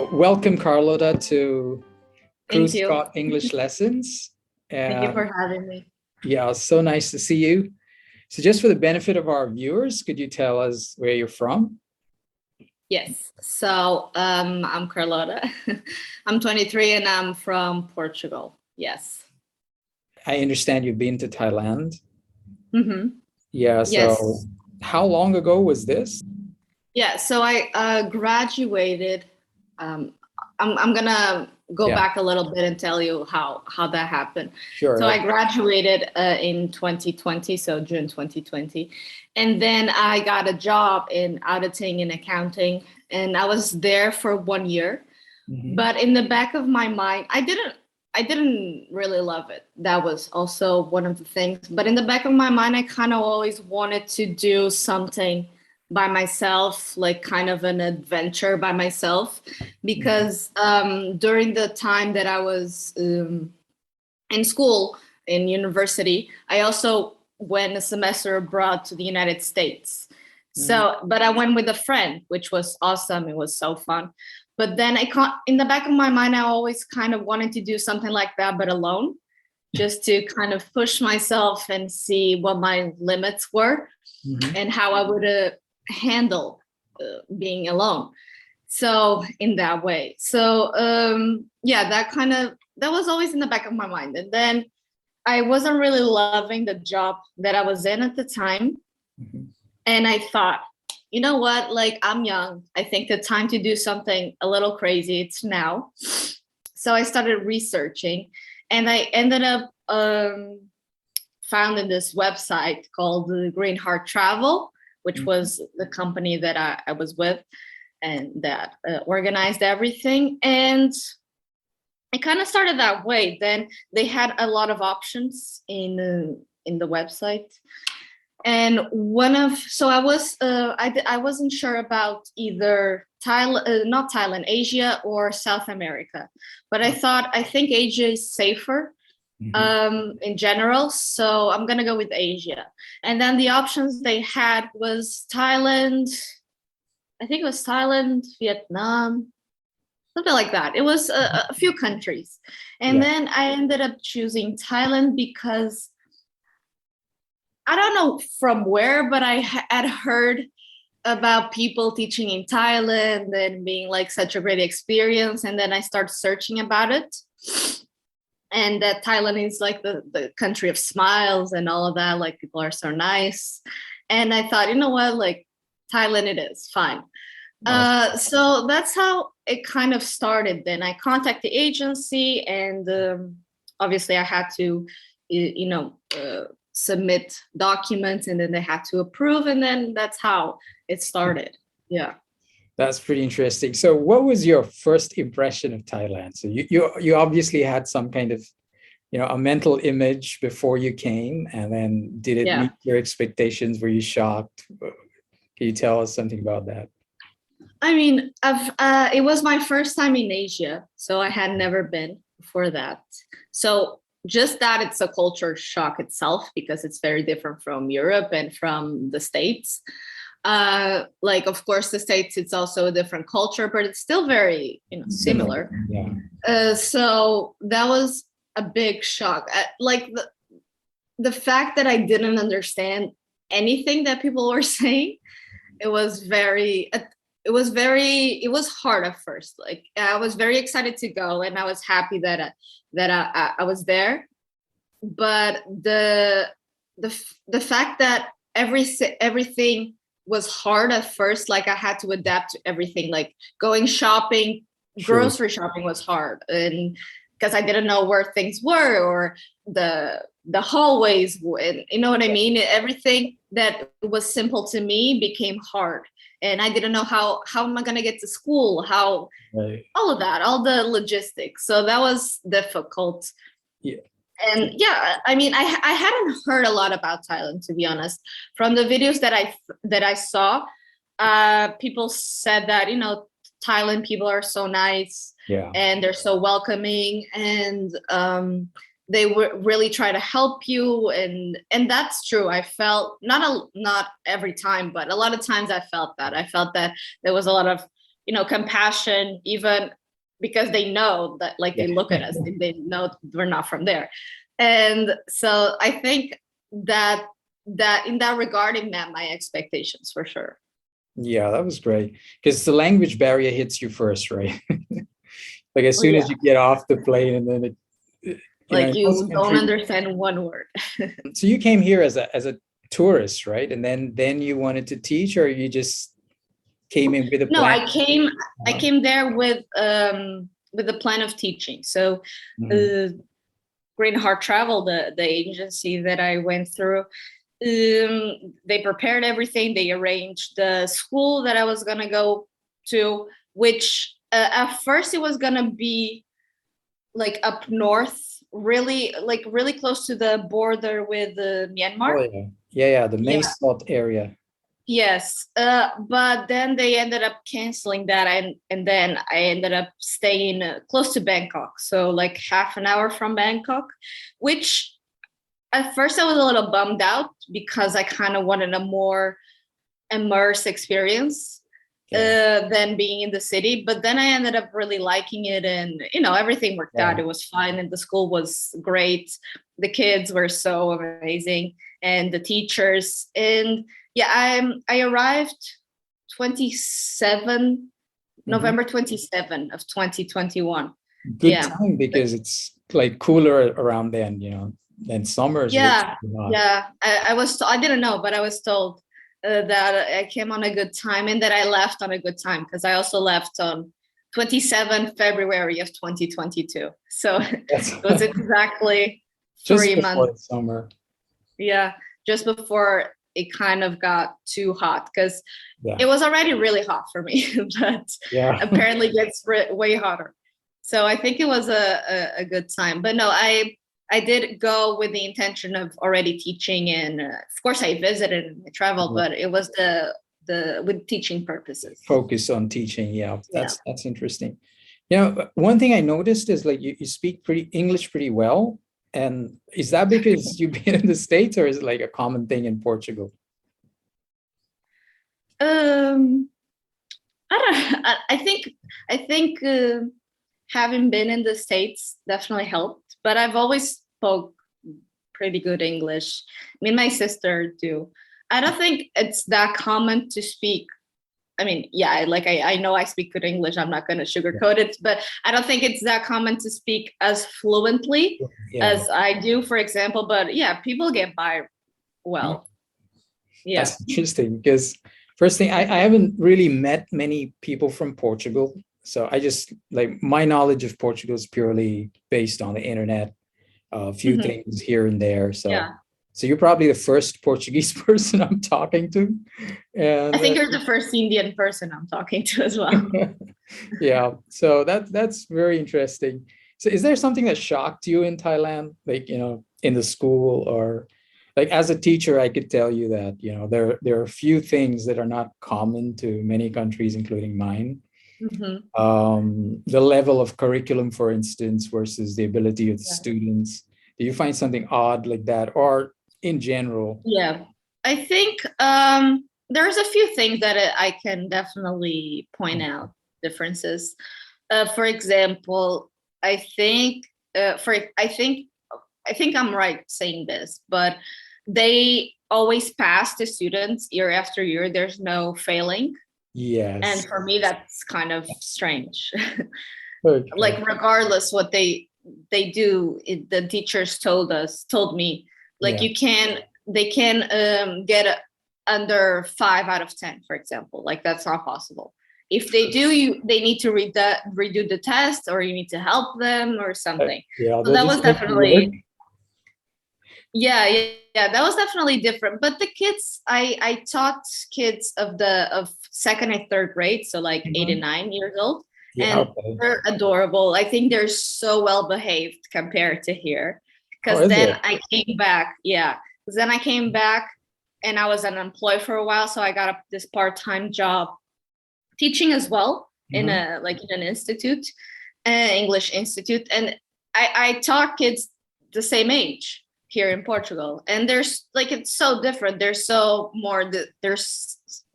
Welcome, Carlota, to Thank Cruise you. Scott English Lessons. Thank you Uh, for having me. yeah, so nice to see you. So, just for the benefit of our viewers, could you tell us where you're from? Yes. I'm Carlota. I'm 23 and I'm from Portugal. Yes. I understand you've been to Thailand. Mm-hmm. Yeah, so Yes. how long ago was this? Yeah. So I graduated. Um, I'm gonna go Yeah, back a little bit and tell you how that happened. sure. So I graduated in 2020, so June 2020, and then I got a job in auditing and accounting, and I was there for 1 year. Mhm. But in the back of my mind, I didn't really love it. That was also one of the things. But in the back of my mind, I kind of always wanted to do something by myself, like kind of an adventure by myself, Mhm. because during the time that I was in school, in university, I also went a semester abroad to the United States. Mhm. But I went with a friend, which was awesome. It was so fun. But then I can't, in the back of my mind, I always kind of wanted to do something like that, but alone, just to kind of push myself and see what my limits were Mhm. and how I would handle being alone. So in that way, yeah, that was always in the back of my mind. And then I wasn't really loving the job that I was in at the time. Mhm. And I thought, you know what? Like, I'm young. I think the time to do something a little crazy, it's now. So I started researching and I ended up founding this website called the Green Heart Travel, which Mhm. was the company that I was with and that organized everything. And it kind of started that way. Then they had a lot of options in the website, and one of so I was I wasn't sure about either Thailand, not Thailand, Asia or South America, but I think Asia is safer Mhm. in general, so I'm gonna go with Asia. And then the options they had was Thailand. I think it was Thailand, Vietnam, something like that. It was a few countries. And Yeah. then I ended up choosing Thailand because I don't know from where, but I had heard about people teaching in Thailand and being like such a great experience. And then I started searching about it. And that Thailand is like the country of smiles and all of that. Like people are so nice. And I thought, you know what, like Thailand it is, fine. Awesome. So that's how it kind of started. Then I contacted the agency, and obviously I had to, submit documents, and then they had to approve, and then that's how it started. Yeah. That's pretty interesting. So, what was your first impression of Thailand? So, you obviously had some kind of a mental image before you came, and then did it Yeah. meet your expectations? Were you shocked? Can you tell us something about that? I mean, it was my first time in Asia, so I had never been before that. So just that it's a culture shock itself because it's very different from Europe and from the States. Like of course the States, it's also a different culture, but it's still very Similar. similar. Yeah. So that was a big shock. Like the fact that I didn't understand anything that people were saying, it was it was hard at first. Like I was very excited to go and I was happy that I was there, but the fact that everything was hard at first, like I had to adapt to everything, like going shopping, Sure. grocery shopping was hard, and because I didn't know where things were or the hallways, and you know what I mean. Everything that was simple to me became hard, and I didn't know how am I going to get to school, how Right. all of that, all the logistics. So that was difficult. Yeah. And yeah, I mean, I hadn't heard a lot about Thailand, to be honest. From the videos that I saw, people said that Thailand people are so nice Yeah. and they're so welcoming, and they really try to help you, and that's true. I felt not every time, but a lot of times I felt that there was a lot of compassion, even because they know that, like, they look at us and they know we're not from there. And so I think that in that regard, it met my expectations for sure. Yeah, that was great because the language barrier hits you first, right? Like as soon Yeah, as you get off the plane, and then like in most you don't countries. understand one word. So you came here as a tourist, right? And then you wanted to teach, or you just came in with a No, plan? I came there with the plan of teaching. So Mhm. Green Heart Travel, the agency that I went through, they prepared everything. They arranged the school that I was gonna go to, which at first it was gonna be like up north, really close to the border with Oh Myanmar. yeah, yeah. The Yeah. May area. Yes, but then they ended up canceling that, and then I ended up staying close to Bangkok, so like half an hour from Bangkok, which at first I was a little bummed out because I kind of wanted a more immersed experience Yeah, than being in the city. But then I ended up really liking it, and everything worked yeah. out. It was fine, and the school was great. The kids were so amazing, and the teachers. And yeah, I arrived 27 Mhm. November 27 of 2021. Good Yeah. time because it's like cooler around then, then summers would Yeah, be hot. yeah. I didn't know, but I was told that I came on a good time and that I left on a good time, because I also left on 27 February of 2022. So it That's was exactly just 3 months. before the summer. Yeah, just before it kind of got too hot, because Yeah, it was already really hot for me, but yeah. apparently gets way hotter. So I think it was a good time. But no, I did go with the intention of already teaching, and of course I visited and I traveled, but it was the with teaching purposes. Focus on teaching. Yeah, Yeah. that's interesting. One thing I noticed is like you speak pretty English pretty well. And is that because you've been in the States, or is it like a common thing in Portugal? Um, I don't. I think having been in the States definitely helped, but I've always spoke pretty good English. Me and my sister do. I don't think it's that common to speak. I mean, yeah, like I know I speak good English. I'm not going to sugarcoat it, but I don't think it's that common to speak as fluently Yeah, as I do, for example. But yeah, people get by well. Yeah. that's interesting because first thing, I haven't really met many people from Portugal. So I just like my knowledge of Portugal is purely based on the internet, a few Mhm. things here and there. So Yeah. so you're probably the first Portuguese person I'm talking to. I And think you're the first Indian person I'm talking to as well. yeah, so that's very interesting. So is there something that shocked you in Thailand, like, in the school, or like as a teacher, I could tell you that, there are a few things that are not common to many countries, including mine. Mhm. The level of curriculum, for instance, versus the ability of the Yeah. students. Do you find something odd like that, or in general? Yeah. I think there's a few things that I can definitely point out differences. For example, I think for I think I'm right saying this, but they always pass the students year after year. There's no failing. And Yes. for me, that's kind of strange. Okay. Like regardless what they do, the teachers told me, like Yeah. they can get under 5 out of 10, for example. Like that's not possible. If they do, they need to redo the test, or you need to help them or something. Yeah, So they'll that was just make you work. definitely, yeah, that was definitely different. But the kids, I taught kids of second and third grade, so like 8 and 9 years old, Yeah, and okay. they're adorable. I think they're so well behaved compared to here. Oh, Because is then it? I came back, yeah. Because then I came back and I was unemployed for a while, so I got this part-time job teaching as well in Mhm. an institute, English institute, and I taught kids the same age here in Portugal, and there's like it's so different. There's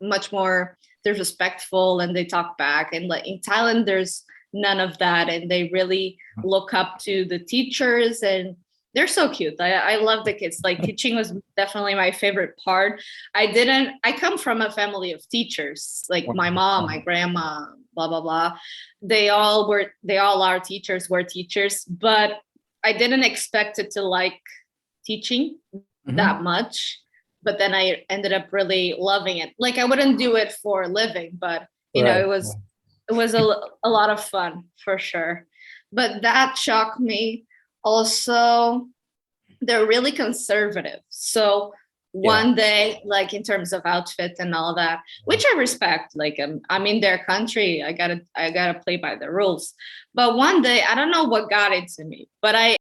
much more. they're respectful and they talk back. And like in Thailand, there's none of that, and they really look up to the teachers, and they're so cute. I love the kids. Like teaching was definitely my favorite part. I come from a family of teachers, like my mom, my grandma, blah, blah, blah. They all are teachers, were teachers, but I didn't expect it to like teaching that much. But then I ended up really loving it. Like I wouldn't do it for a living, but you know, Right. it was a lot of fun for sure. But that shocked me. Also, they're really conservative. So one day, like in terms of outfit and all that, which I respect, like I'm in their country, I gotta play by the rules. But one day, I don't know what got into me, but I